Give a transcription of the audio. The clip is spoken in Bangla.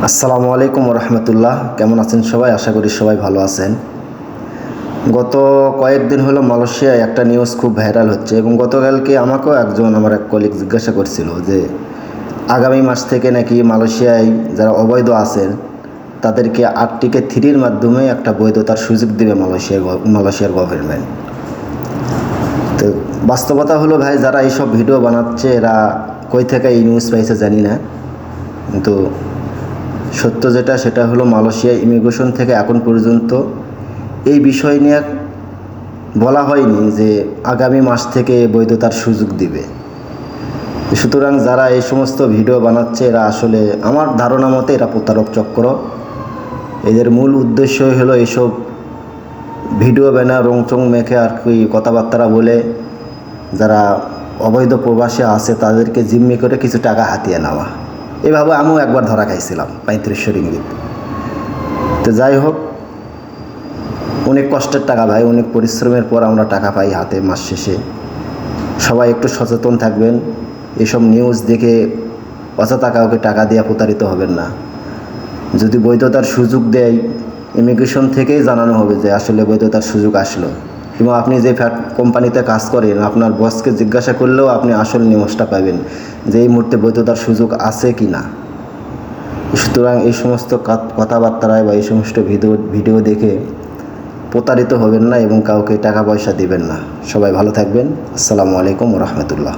আসসালামু আলাইকুম রহমতুল্লাহ। কেমন আছেন সবাই? আশা করি সবাই ভালো আছেন। গত কয়েকদিন হলো মালয়েশিয়ায় একটা নিউজ খুব ভাইরাল হচ্ছে এবং গতকালকে আমাকেও আমার এক কলিগ জিজ্ঞাসা করছিল যে আগামী মাস থেকে নাকি মালয়েশিয়ায় যারা অবৈধ আছেন তাদেরকে আর্টিকেল 3 মাধ্যমে একটা বৈধতার সুযোগ দেবে মালয়েশিয়ার গভর্নমেন্ট। তো বাস্তবতা হলো ভাই, যারা এইসব ভিডিও বানাচ্ছে এরা কই থেকে এই নিউজ পাইছে জানি না, কিন্তু সত্য যেটা সেটা হলো মালয়েশিয়া ইমিগ্রেশন থেকে এখন পর্যন্ত এই বিষয় নিয়ে বলা হয়নি যে আগামী মাস থেকে বৈধতার সুযোগ দিবে। সুতরাং যারা এই সমস্ত ভিডিও বানাচ্ছে এরা আসলে আমার ধারণা মতে এরা প্রতারক চক্র। এদের মূল উদ্দেশ্যই হলো এইসব ভিডিও বানা রংচং মেখে আর কি কথাবার্তা বলে যারা অবৈধ প্রবাসী আছে তাদেরকে জিম্মি করে কিছু টাকা হাতিয়ে নেওয়া। এভাবে আমিও একবার ধরা খাইছিলাম 3500 রিঙ্গিত। তো যাই হোক, অনেক কষ্টের টাকা ভাই, অনেক পরিশ্রমের পর আমরা টাকা পাই হাতে মাস শেষে। সবাই একটু সচেতন থাকবেন, এসব নিউজ দেখে অযথা কাউকে টাকা দিয়ে প্রতারিত হবেন না। যদি বৈধতার সুযোগ দেয় ইমিগ্রেশন থেকেই জানানো হবে যে আসলে বৈধতার সুযোগ আসলো, এবং আপনি যে কোম্পানিতে কাজ করেন আপনার বসকে জিজ্ঞাসা করলেও আপনি আসল নিউজটা পাবেন যে এই মুহূর্তে বৈধতার সুযোগ আছে কি না। সুতরাং এই সমস্ত কথাবার্তায় বা এই সমস্ত ভিডিও দেখে প্রতারিত হবেন না এবং কাউকে টাকা পয়সা দিবেন না। সবাই ভালো থাকবেন। আসসালামু আলাইকুম রহমতুল্লাহ।